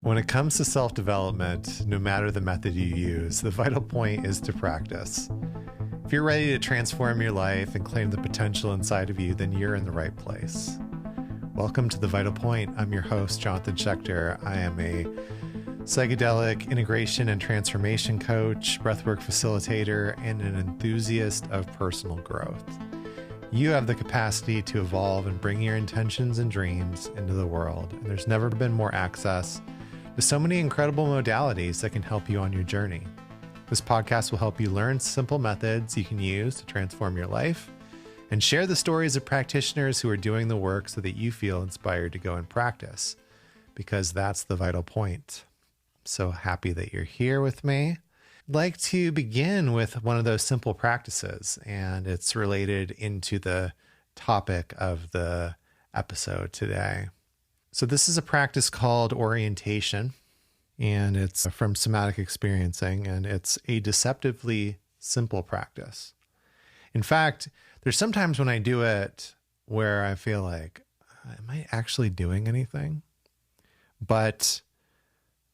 When it comes to self-development, no matter the method you use, the vital point is to practice. If you're ready to transform your life and claim the potential inside of you, then you're in the right place. Welcome to The Vital Point. I'm your host, Jonathan Schecter. I am a psychedelic integration and transformation coach, breathwork facilitator, and an enthusiast of personal growth. You have the capacity to evolve and bring your intentions and dreams into the world, and there's never been more access to so many incredible modalities that can help you on your journey. This podcast will help you learn simple methods you can use to transform your life and share the stories of practitioners who are doing the work so that you feel inspired to go and practice, because that's the vital point. I'm so happy that you're here with me. I'd like to begin with one of those simple practices, and it's related into the topic of the episode today. So this is a practice called orientation, and it's from Somatic Experiencing, and it's a deceptively simple practice. In fact, there's sometimes when I do it where I feel like, am I actually doing anything? But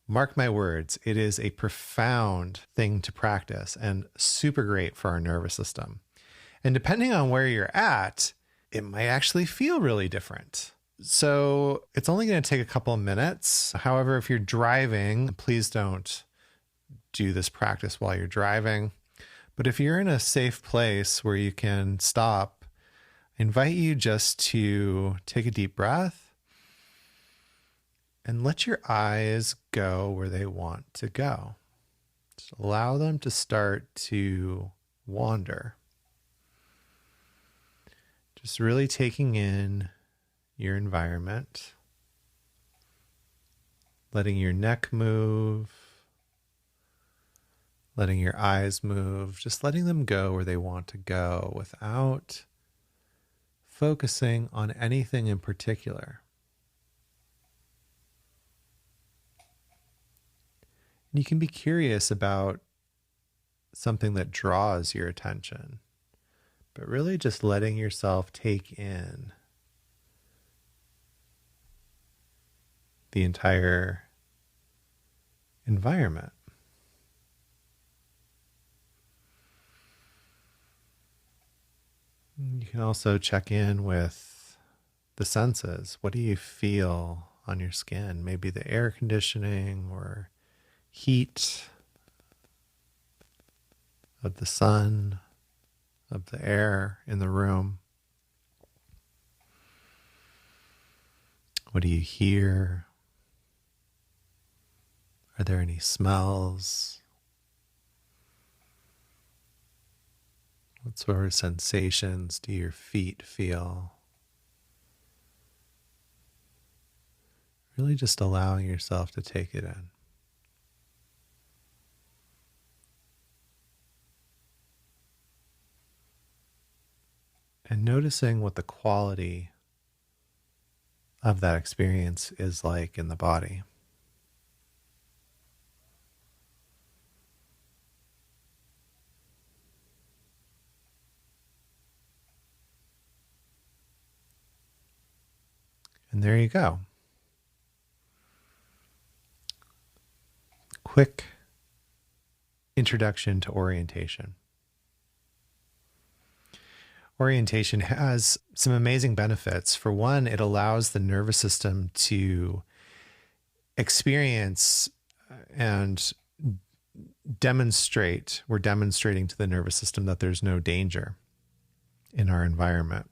mark my words, it is a profound thing to practice and super great for our nervous system. And depending on where you're at, it might actually feel really different. So it's only going to take a couple of minutes. However, if you're driving, please don't do this practice while you're driving. But if you're in a safe place where you can stop, I invite you just to take a deep breath and let your eyes go where they want to go. Just allow them to start to wander. Just really taking in your environment, letting your neck move, letting your eyes move, just letting them go where they want to go without focusing on anything in particular. And you can be curious about something that draws your attention, but really just letting yourself take in the entire environment. You can also check in with the senses. What do you feel on your skin? Maybe the air conditioning or heat of the sun, of the air in the room. What do you hear? Are there any smells? What sort of sensations do your feet feel? Really just allowing yourself to take it in. And noticing what the quality of that experience is like in the body. And there you go. Quick introduction to orientation. Orientation has some amazing benefits. For one, it allows the nervous system to experience and demonstrate. We're demonstrating to the nervous system that there's no danger in our environment.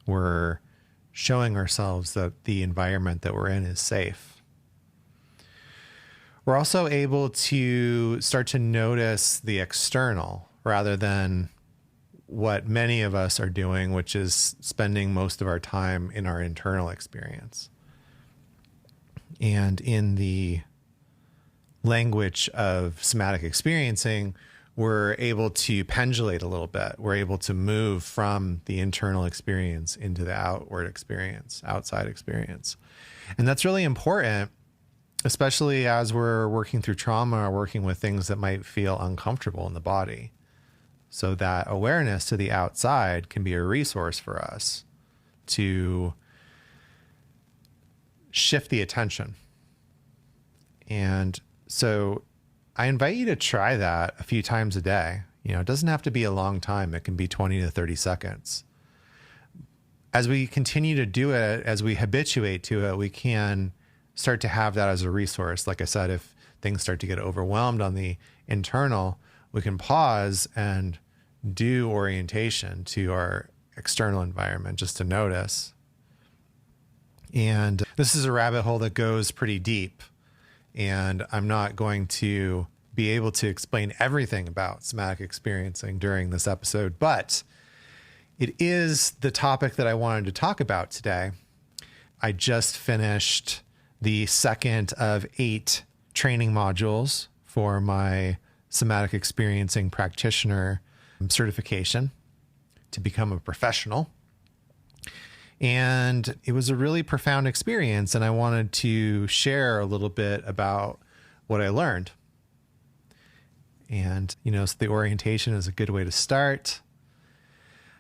We're showing ourselves that the environment that we're in is safe. We're also able to start to notice the external rather than what many of us are doing, which is spending most of our time in our internal experience. And in the language of somatic experiencing, we're able to pendulate a little bit. We're able to move from the internal experience into the outward experience, outside experience. And that's really important, especially as we're working through trauma or working with things that might feel uncomfortable in the body. So that awareness to the outside can be a resource for us to shift the attention And so I invite you to try that a few times a day. It doesn't have to be a long time. It can be 20 to 30 seconds. As we continue to do it, as we habituate to it, we can start to have that as a resource. Like I said, if things start to get overwhelmed on the internal, we can pause and do orientation to our external environment just to notice. And this is a rabbit hole that goes pretty deep. And I'm not going to be able to explain everything about somatic experiencing during this episode, but it is the topic that I wanted to talk about today. I just finished the second of 8 training modules for my somatic experiencing practitioner certification to become a professional. And it was a really profound experience, and I wanted to share a little bit about what I learned. And, so the orientation is a good way to start.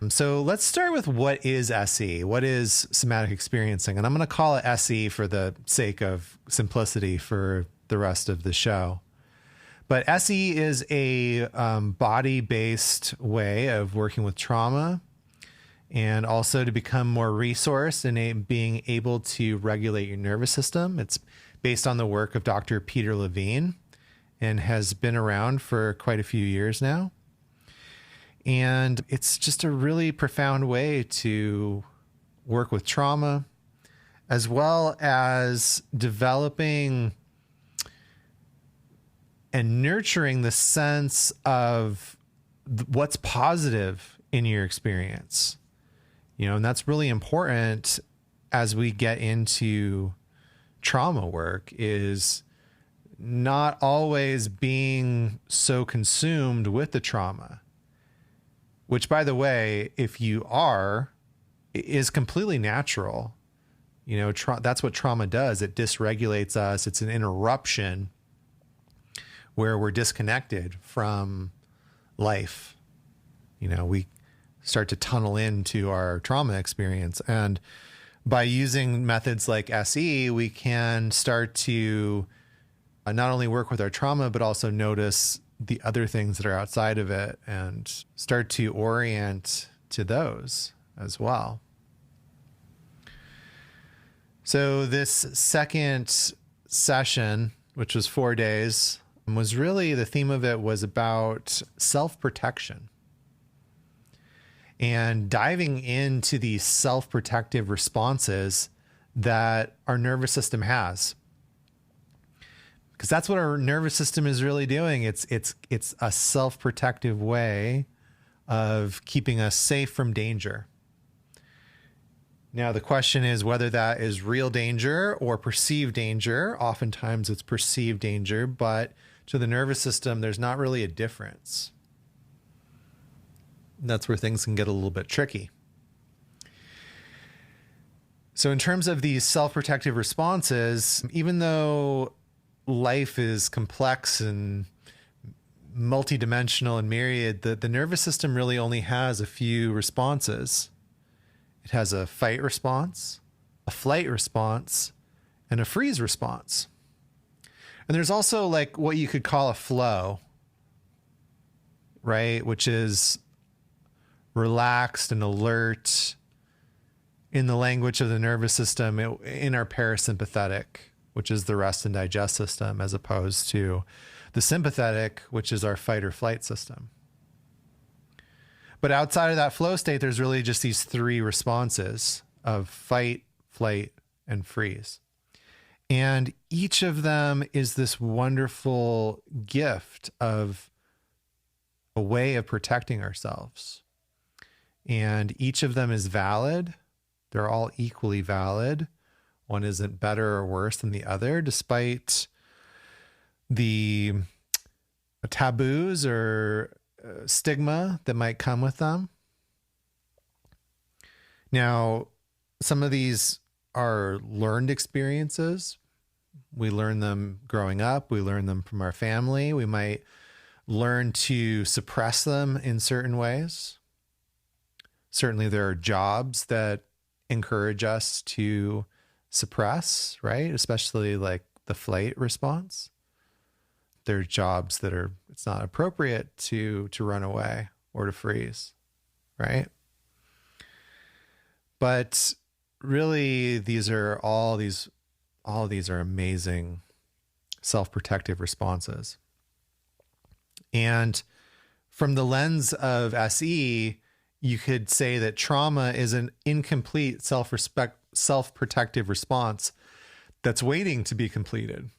So let's start with what is SE? What is somatic experiencing? And I'm going to call it SE for the sake of simplicity for the rest of the show. But SE is a body-based way of working with trauma, and also to become more resourced and being able to regulate your nervous system. It's based on the work of Dr. Peter Levine and has been around for quite a few years now. And it's just a really profound way to work with trauma, as well as developing and nurturing the sense of what's positive in your experience. And that's really important as we get into trauma work, is not always being so consumed with the trauma, which, by the way, if you are, is completely natural. That's what trauma does. It dysregulates us. It's an interruption where we're disconnected from life. We start to tunnel into our trauma experience. And by using methods like SE, we can start to not only work with our trauma, but also notice the other things that are outside of it and start to orient to those as well. So this second session, which was 4 days, was really, the theme of it was about self-protection and diving into these self-protective responses that our nervous system has. Because that's what our nervous system is really doing. It's a self-protective way of keeping us safe from danger. Now, the question is whether that is real danger or perceived danger. Oftentimes it's perceived danger, but to the nervous system, there's not really a difference. That's where things can get a little bit tricky. So in terms of these self-protective responses, even though life is complex and multidimensional and myriad, the nervous system really only has a few responses. It has a fight response, a flight response, and a freeze response. And there's also like what you could call a flow, right? Which is relaxed and alert in the language of the nervous system in our parasympathetic, which is the rest and digest system, as opposed to the sympathetic, which is our fight or flight system. But outside of that flow state, there's really just these 3 responses of fight, flight, and freeze. And each of them is this wonderful gift of a way of protecting ourselves. And each of them is valid. They're all equally valid. One isn't better or worse than the other, despite the taboos or stigma that might come with them. Now, some of these are learned experiences. We learn them growing up. We learn them from our family. We might learn to suppress them in certain ways. Certainly there are jobs that encourage us to suppress, right? Especially like the flight response. There are jobs that it's not appropriate to run away or to freeze, right? But really, all of these are amazing self-protective responses. And from the lens of SE, you could say that trauma is an incomplete self-protective response that's waiting to be completed.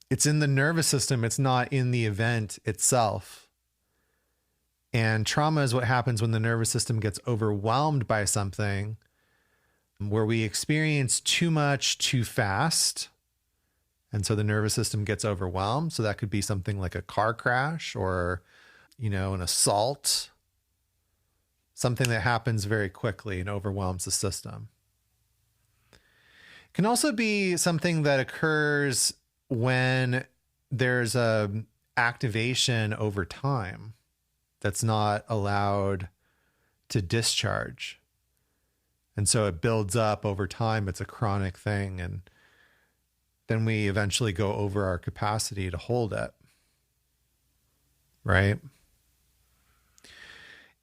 It's in the nervous system. It's not in the event itself. And trauma is what happens when the nervous system gets overwhelmed by something, where we experience too much too fast. And so the nervous system gets overwhelmed. So that could be something like a car crash or, an assault, something that happens very quickly and overwhelms the system. It can also be something that occurs when there's a activation over time that's not allowed to discharge. And so it builds up over time. It's a chronic thing. And then we eventually go over our capacity to hold it. Right?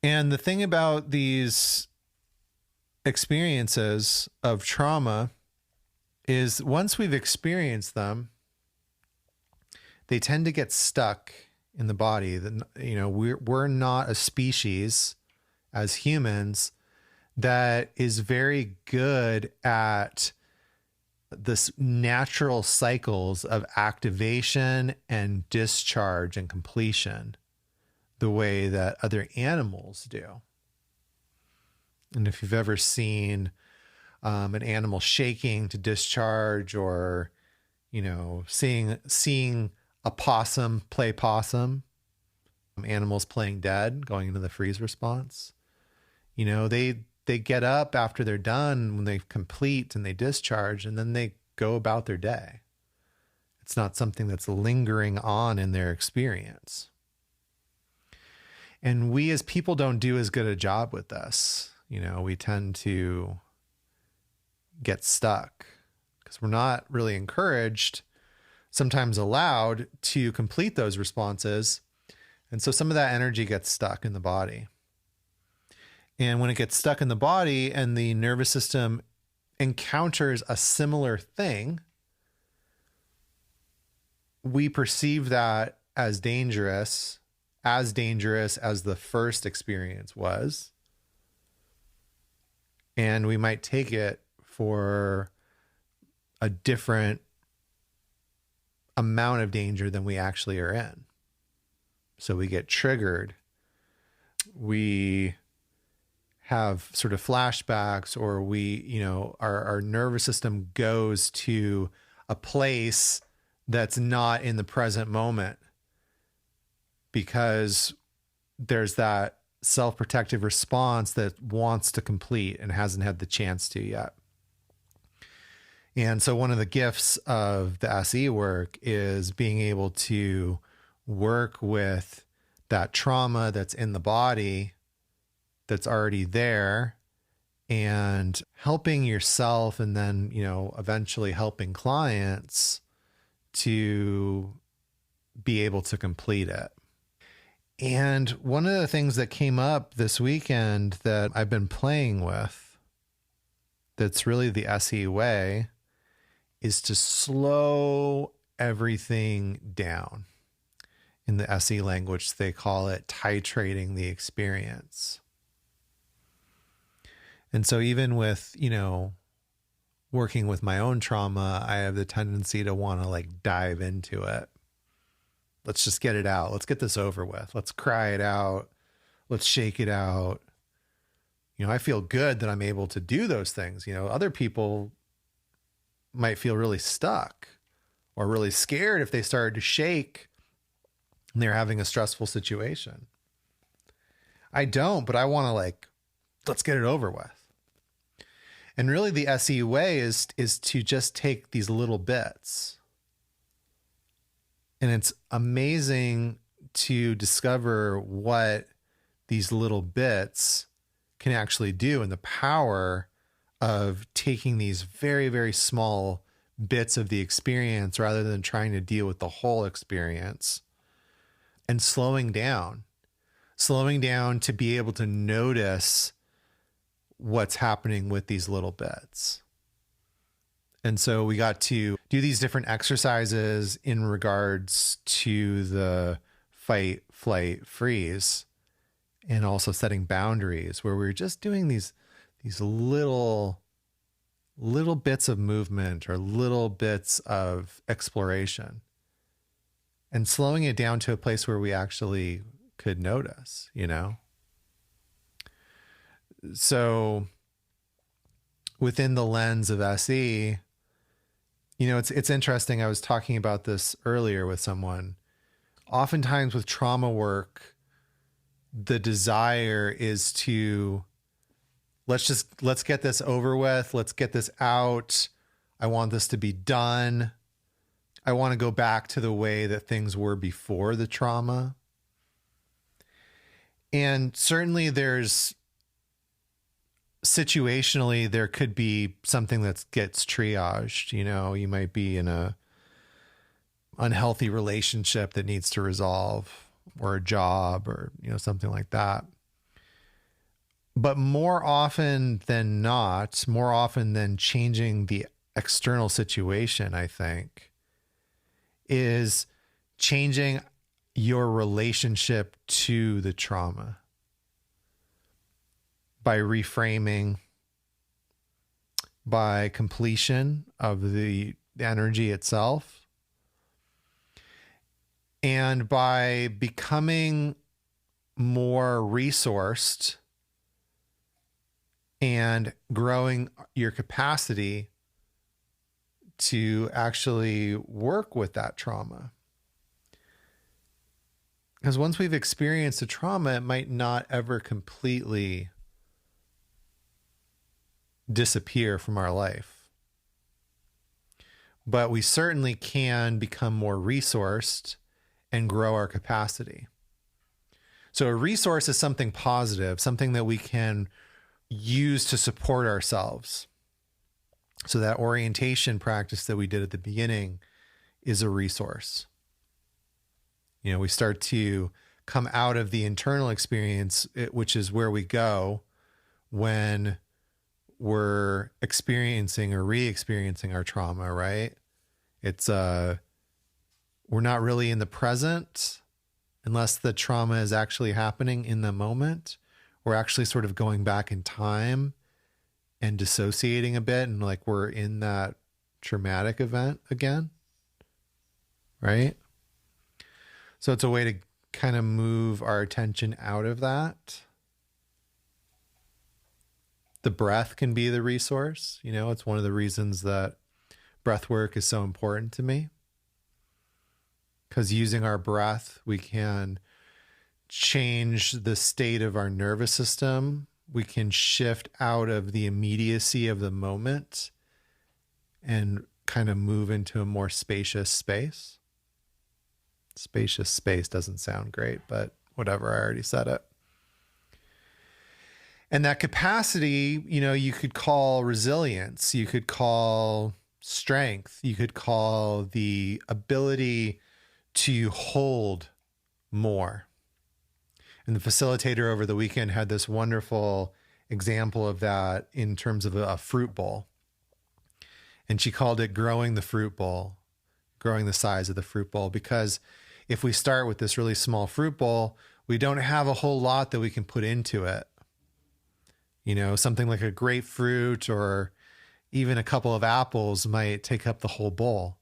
And the thing about these experiences of trauma is once we've experienced them, they tend to get stuck in the body. We're not a species as humans that is very good at this natural cycles of activation and discharge and completion the way that other animals do. And if you've ever seen an animal shaking to discharge, or seeing a possum play possum, animals playing dead, going into the freeze response, they get up after they're done, when they complete and they discharge, and then they go about their day. It's not something that's lingering on in their experience. And we as people don't do as good a job with this. We tend to get stuck because we're not really encouraged, sometimes allowed, to complete those responses. And so some of that energy gets stuck in the body. And when it gets stuck in the body and the nervous system encounters a similar thing, we perceive that as dangerous as the first experience was. And we might take it for a different amount of danger than we actually are in. So we get triggered. We have sort of flashbacks, or our nervous system goes to a place that's not in the present moment, because there's that self-protective response that wants to complete and hasn't had the chance to yet. And so one of the gifts of the SE work is being able to work with that trauma that's in the body, that's already there, and helping yourself, and then, eventually helping clients to be able to complete it. And one of the things that came up this weekend that I've been playing with, that's really the SE way, is to slow everything down. In the SE language, they call it titrating the experience. And so even with, working with my own trauma, I have the tendency to want to dive into it. Let's just get it out. Let's get this over with. Let's cry it out. Let's shake it out. I feel good that I'm able to do those things. Other people might feel really stuck or really scared if they started to shake and they're having a stressful situation. I don't, but I want to let's get it over with. And really the SE way is to just take these little bits. And it's amazing to discover what these little bits can actually do, and the power of taking these very, very small bits of the experience rather than trying to deal with the whole experience, and slowing down to be able to notice what's happening with these little bits. And so we got to do these different exercises in regards to the fight, flight, freeze, and also setting boundaries, where we were just doing these little bits of movement or little bits of exploration, and slowing it down to a place where we actually could notice, you know? So within the lens of SE, you know, it's interesting. I was talking about this earlier with someone. Oftentimes with trauma work, the desire is to, let's get this over with. Let's get this out. I want this to be done. I want to go back to the way that things were before the trauma. And certainly situationally, there could be something that gets triaged. You know, you might be in a unhealthy relationship that needs to resolve, or a job, or, you know, something like that. But more often than not, more often than changing the external situation, I think, is changing your relationship to the trauma by reframing, by completion of the energy itself, and by becoming more resourced and growing your capacity to actually work with that trauma. Because once we've experienced a trauma, it might not ever completely disappear from our life. But we certainly can become more resourced and grow our capacity. So a resource is something positive, something that we can use to support ourselves. So that orientation practice that we did at the beginning is a resource. You know, we start to come out of the internal experience, which is where we go when we're experiencing or re-experiencing our trauma, right? It's we're not really in the present unless the trauma is actually happening in the moment. We're actually sort of going back in time and dissociating a bit, and like we're in that traumatic event again, right? So it's a way to kind of move our attention out of that. The breath can be the resource. You know, it's one of the reasons that breath work is so important to me. Because using our breath, we can change the state of our nervous system. We can shift out of the immediacy of the moment and kind of move into a more spacious space. Spacious space doesn't sound great, but whatever, I already said it. And that capacity, you know, you could call resilience, you could call strength, you could call the ability to hold more. And the facilitator over the weekend had this wonderful example of that in terms of a fruit bowl. And she called it growing the fruit bowl, growing the size of the fruit bowl. Because if we start with this really small fruit bowl, we don't have a whole lot that we can put into it. You know, something like a grapefruit or even a couple of apples might take up the whole bowl.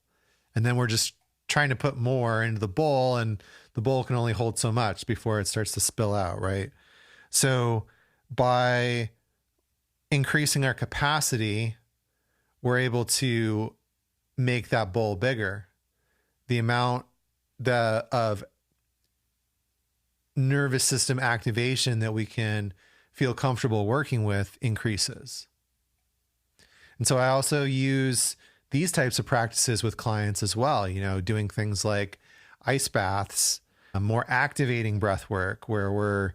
And then we're just trying to put more into the bowl, and the bowl can only hold so much before it starts to spill out, right? So by increasing our capacity, we're able to make that bowl bigger. The amount of nervous system activation that we can feel comfortable working with increases. And so I also use these types of practices with clients as well, you know, doing things like ice baths, more activating breath work where we're,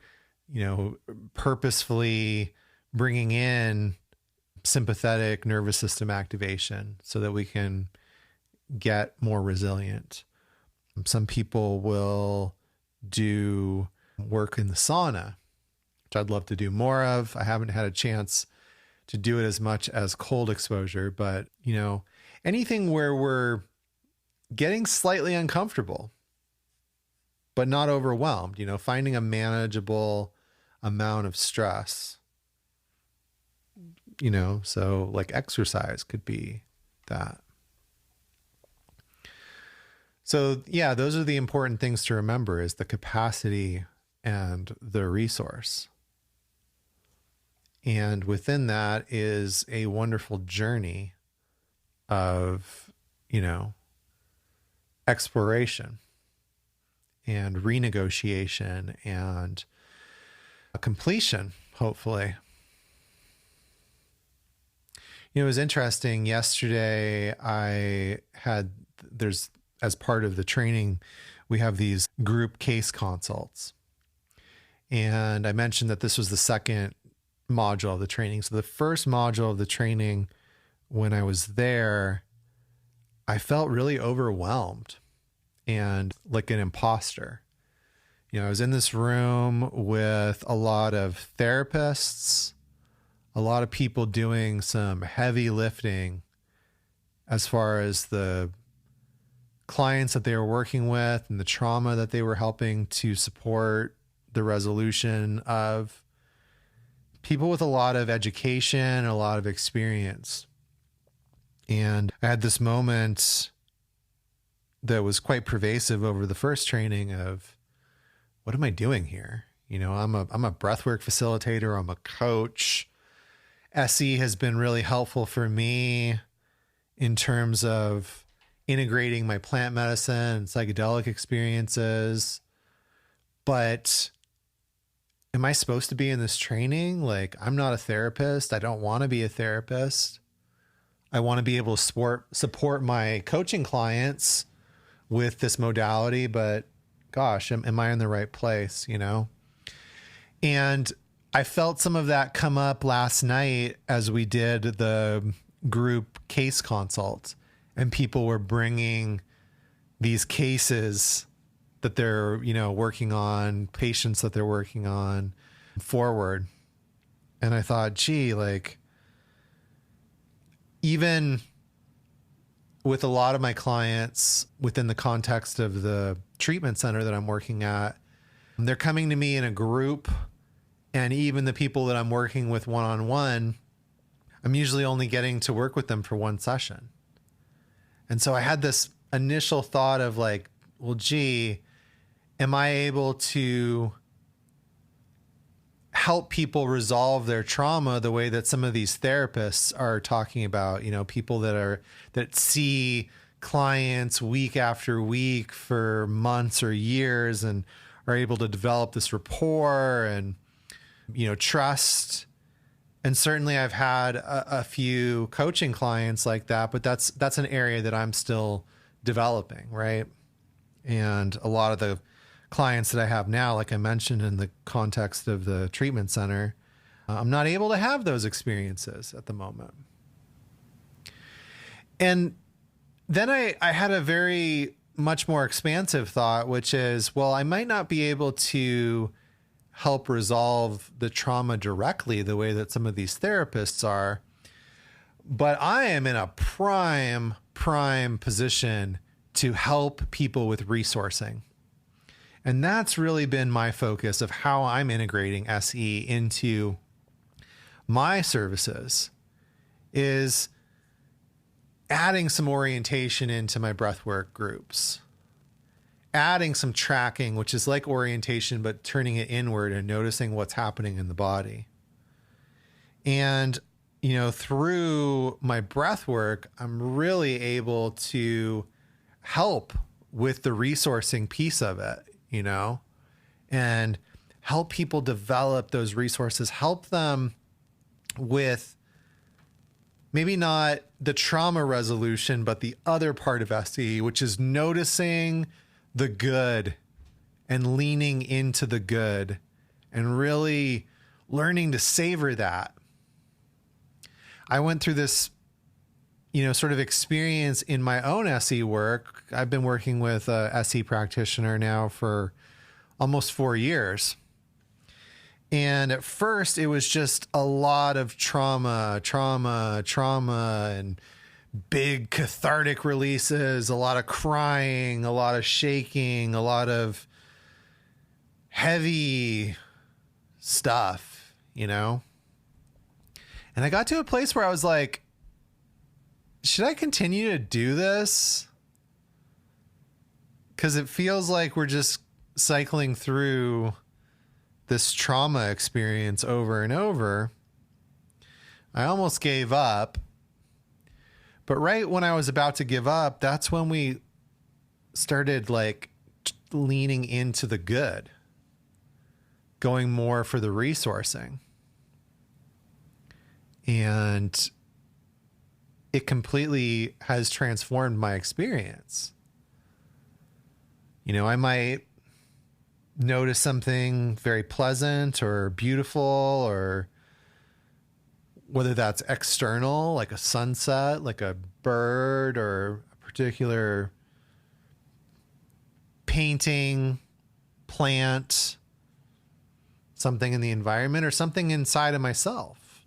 you know, purposefully bringing in sympathetic nervous system activation so that we can get more resilient. Some people will do work in the sauna, which I'd love to do more of. I haven't had a chance to do it as much as cold exposure, but anything where we're getting slightly uncomfortable, but not overwhelmed, finding a manageable amount of stress, so like exercise could be that. So yeah, those are the important things to remember, is the capacity and the resource. And within that is a wonderful journey of, exploration and renegotiation and a completion, hopefully. It was interesting. Yesterday, as part of the training, we have these group case consults. And I mentioned that this was the second module of the training. So the first module of the training, when I was there, I felt really overwhelmed and like an imposter. I was in this room with a lot of therapists, a lot of people doing some heavy lifting as far as the clients that they were working with and the trauma that they were helping to support the resolution of, people with a lot of education and a lot of experience. And I had this moment that was quite pervasive over the first training of, what am I doing here? I'm a breathwork facilitator. I'm a coach. SE has been really helpful for me in terms of integrating my plant medicine and psychedelic experiences. But am I supposed to be in this training? Like, I'm not a therapist. I don't want to be a therapist. I want to be able to support my coaching clients with this modality, but gosh, am I in the right place, And I felt some of that come up last night as we did the group case consult, and people were bringing these cases that they're, working on, patients that they're working on forward. And I thought, gee, like, even with a lot of my clients within the context of the treatment center that I'm working at, they're coming to me in a group. And even the people that I'm working with one-on-one, I'm usually only getting to work with them for one session. And so I had this initial thought of like, well, gee, am I able to help people resolve their trauma the way that some of these therapists are talking about, people that see clients week after week for months or years and are able to develop this rapport and, trust. And certainly I've had a few coaching clients like that, but that's an area that I'm still developing. Right. And a lot of the clients that I have now, like I mentioned in the context of the treatment center, I'm not able to have those experiences at the moment. And then I had a very much more expansive thought, which is, well, I might not be able to help resolve the trauma directly the way that some of these therapists are, but I am in a prime position to help people with resourcing. And that's really been my focus of how I'm integrating SE into my services, is adding some orientation into my breathwork groups, adding some tracking, which is like orientation, but turning it inward and noticing what's happening in the body. And, through my breathwork, I'm really able to help with the resourcing piece of it, and help people develop those resources, help them with maybe not the trauma resolution, but the other part of SE, which is noticing the good and leaning into the good and really learning to savor that. I went through this, sort of experience in my own SE work. I've been working with a SE practitioner now for almost 4 years. And at first it was just a lot of trauma, and big cathartic releases, a lot of crying, a lot of shaking, a lot of heavy stuff, And I got to a place where I was like, should I continue to do this? Because it feels like we're just cycling through this trauma experience over and over. I almost gave up. But right when I was about to give up, that's when we started leaning into the good, going more for the resourcing. And it completely has transformed my experience. I might notice something very pleasant or beautiful, or whether that's external, like a sunset, like a bird, or a particular painting, plant, something in the environment, or something inside of myself.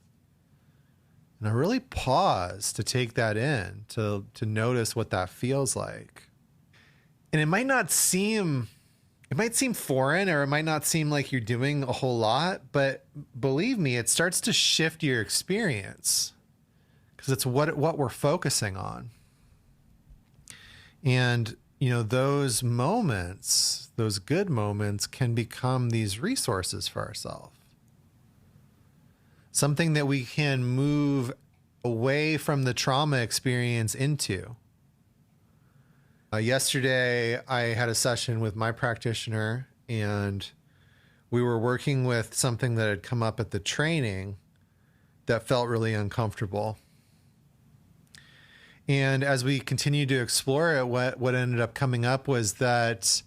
And I really pause to take that in, to notice what that feels like. And it might seem foreign, or it might not seem like you're doing a whole lot, but believe me, it starts to shift your experience, because it's what we're focusing on. And, those moments, those good moments, can become these resources for ourselves. Something that we can move away from the trauma experience into. Yesterday, I had a session with my practitioner, and we were working with something that had come up at the training that felt really uncomfortable. And as we continued to explore it, what ended up coming up was that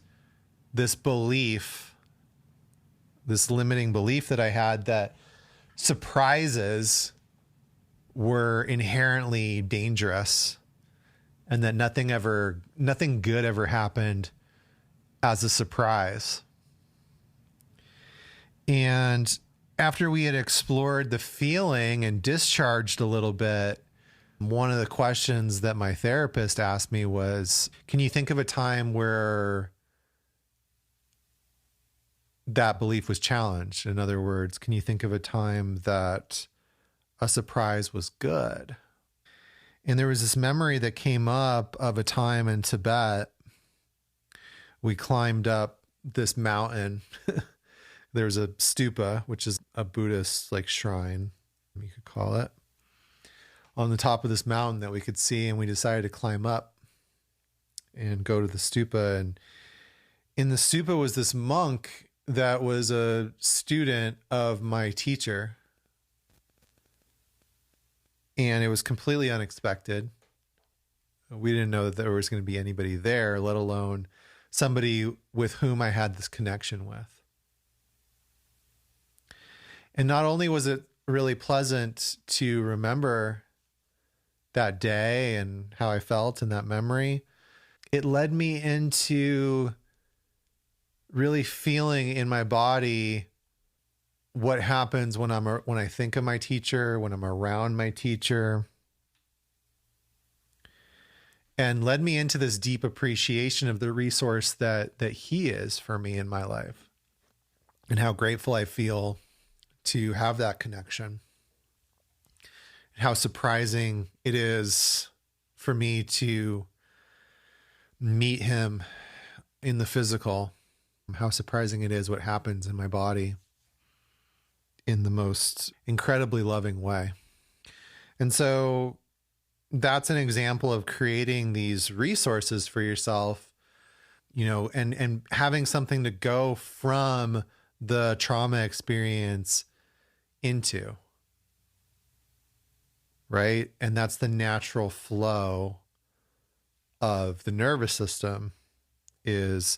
this belief, this limiting belief that I had, that surprises were inherently dangerous, and that nothing good ever happened as a surprise. And after we had explored the feeling and discharged a little bit, one of the questions that my therapist asked me was, can you think of a time where that belief was challenged? In other words, can you think of a time that a surprise was good? And there was this memory that came up of a time in Tibet. We climbed up this mountain. There's a stupa, which is a Buddhist shrine, you could call it, on the top of this mountain that we could see. And we decided to climb up and go to the stupa. And in the stupa was this monk that was a student of my teacher. And it was completely unexpected. We didn't know that there was going to be anybody there, let alone somebody with whom I had this connection with. And not only was it really pleasant to remember that day and how I felt in that memory, it led me into really feeling in my body what happens when I think of my teacher, when I'm around my teacher, and led me into this deep appreciation of the resource that he is for me in my life, and how grateful I feel to have that connection, and how surprising it is for me to meet him in the physical, how surprising it is what happens in my body in the most incredibly loving way. And so that's an example of creating these resources for yourself, and having something to go from the trauma experience into, right? And that's the natural flow of the nervous system, is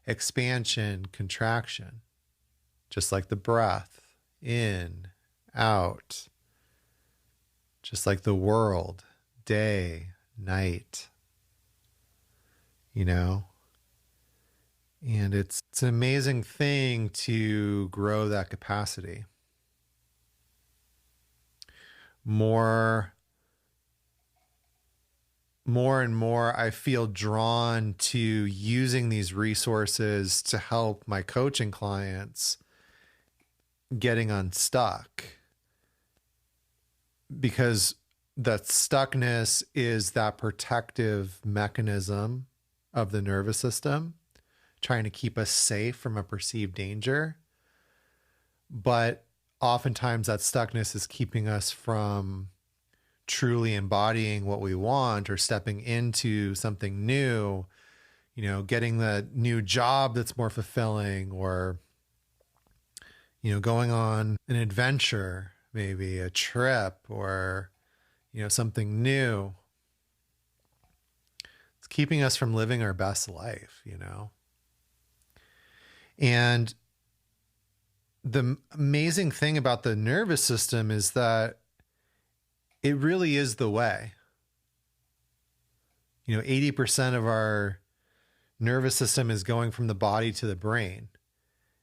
expansion, contraction, just like the breath. In, out, just like the world, day, night, you know? And it's an amazing thing to grow that capacity. More and more, I feel drawn to using these resources to help my coaching clients getting unstuck. Because that stuckness is that protective mechanism of the nervous system, trying to keep us safe from a perceived danger. But oftentimes that stuckness is keeping us from truly embodying what we want or stepping into something new, you know, getting the new job that's more fulfilling, or, you know, going on an adventure, maybe a trip, or, you know, something new. It's keeping us from living our best life, you know? And the amazing thing about the nervous system is that it really is the way. You know, 80% of our nervous system is going from the body to the brain.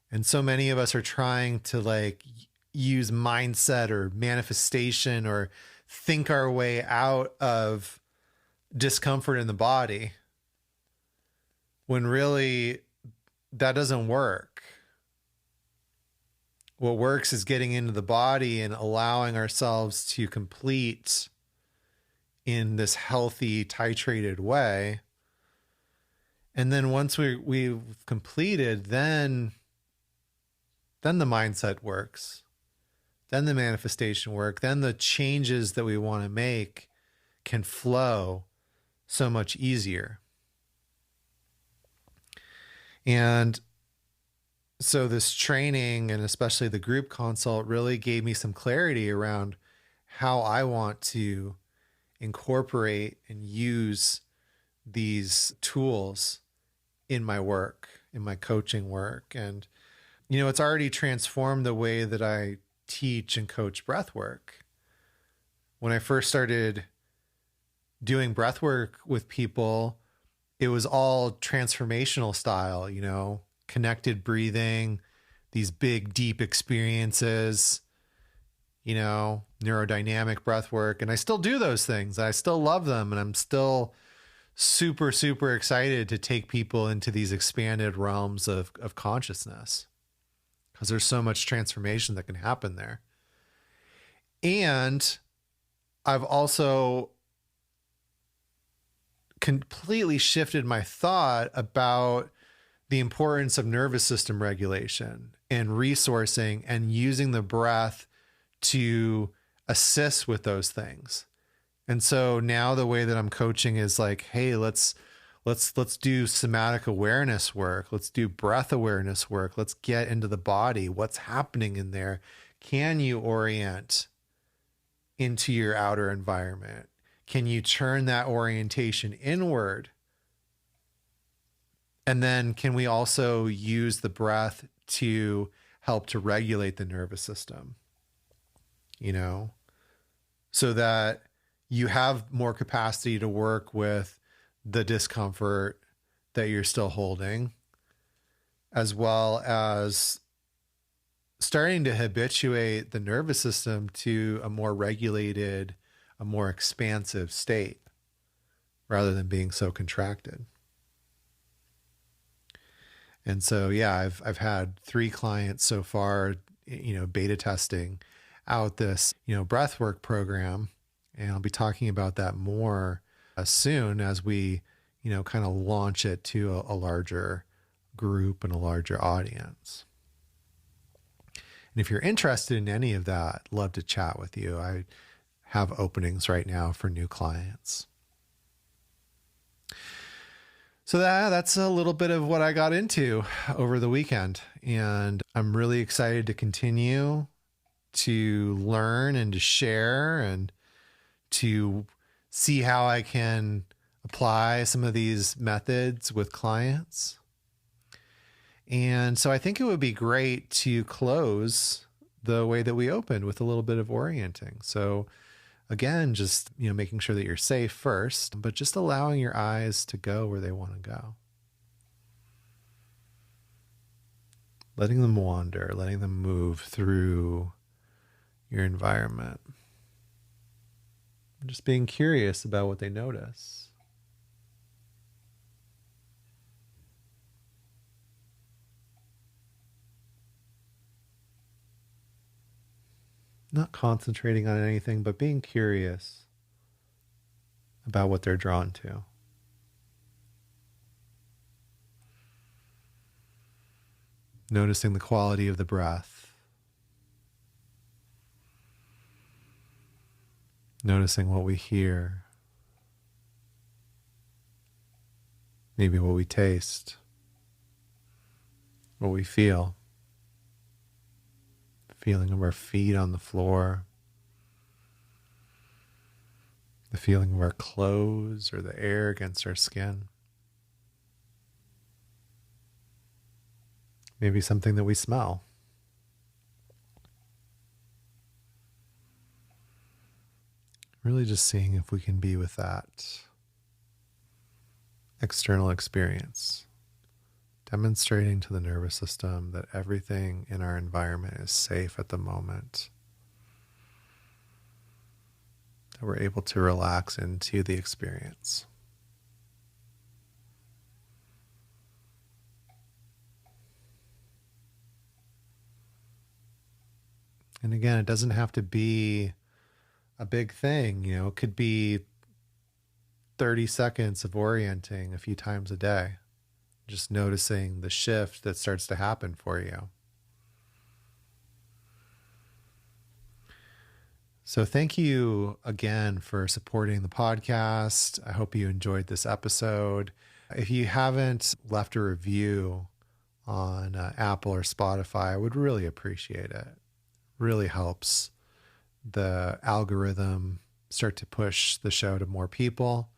And so many of us are trying to like use mindset or manifestation or think our way out of discomfort in the body, when really that doesn't work. What works is getting into the body and allowing ourselves to complete in this healthy, titrated way. And then once we've completed, then the mindset works. Then the manifestation work. Then the changes that we want to make can flow so much easier. And so this training, and especially the group consult, really gave me some clarity around how I want to incorporate and use these tools in my work, in my coaching work. And, you know, it's already transformed the way that I teach and coach breath work. When I first started doing breath work with people, it was all transformational style, you know, connected breathing, these big, deep experiences, you know, neurodynamic breath work. And I still do those things. I still love them. And I'm still super, super excited to take people into these expanded realms of consciousness, because there's so much transformation that can happen there. And I've also completely shifted my thought about the importance of nervous system regulation and resourcing and using the breath to assist with those things. And so now the way that I'm coaching is like, hey, let's do somatic awareness work. Let's do breath awareness work. Let's get into the body. What's happening in there? Can you orient into your outer environment? Can you turn that orientation inward? And then can we also use the breath to help to regulate the nervous system, you know, so that you have more capacity to work with the discomfort that you're still holding, as well as starting to habituate the nervous system to a more regulated, a more expansive state, rather than being so contracted. And so, yeah, I've had 3 clients so far, you know, beta testing out this, you know, breathwork program. And I'll be talking about that more soon as we, you know, kind of launch it to a larger group and a larger audience. And if you're interested in any of that, love to chat with you. I have openings right now for new clients. So that's a little bit of what I got into over the weekend. And I'm really excited to continue to learn and to share and to see how I can apply some of these methods with clients. And so I think it would be great to close the way that we opened, with a little bit of orienting. So Again, just, making sure that you're safe first, but just allowing your eyes to go where they want to go. Letting them wander, letting them move through your environment. Just being curious about what they notice. Not concentrating on anything, but being curious about what they're drawn to. Noticing the quality of the breath. Noticing what we hear. Maybe what we taste. What we feel. Feeling of our feet on the floor. The feeling of our clothes or the air against our skin. Maybe something that we smell. Really just seeing if we can be with that external experience. Demonstrating to the nervous system that everything in our environment is safe at the moment. That we're able to relax into the experience. And again, it doesn't have to be a big thing. It could be 30 seconds of orienting a few times a day. Just noticing the shift that starts to happen for you. So thank you again for supporting the podcast. I hope you enjoyed this episode. If you haven't left a review on Apple or Spotify, I would really appreciate it. Really helps the algorithm start to push the show to more people.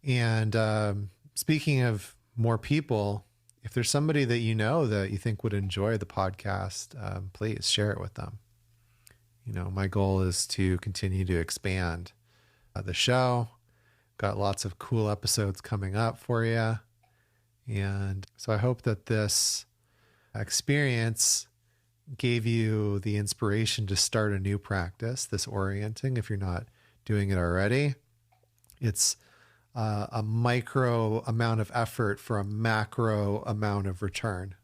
And speaking of more people, if there's somebody that that you think would enjoy the podcast, please share it with them. My goal is to continue to expand the show. Got lots of cool episodes coming up for you. And so I hope that this experience gave you the inspiration to start a new practice, this orienting, if you're not doing it already. It's a micro amount of effort for a macro amount of return.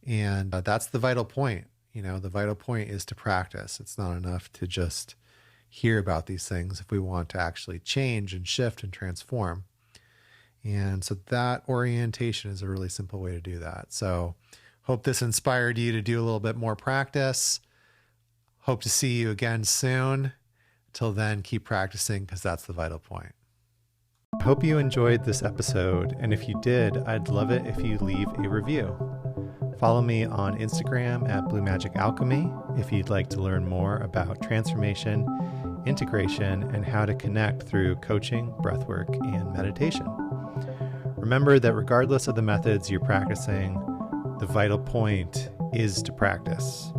And that's the vital point. The vital point is to practice. It's not enough to just hear about these things if we want to actually change and shift and transform. And so that orientation is a really simple way to do that. So hope this inspired you to do a little bit more practice. Hope to see you again soon. Till then, keep practicing because that's the vital point. I hope you enjoyed this episode, and if you did, I'd love it if you leave a review. Follow me on Instagram at Blue Magic Alchemy if you'd like to learn more about transformation, integration, and how to connect through coaching, breathwork, and meditation. Remember that regardless of the methods you're practicing, the vital point is to practice.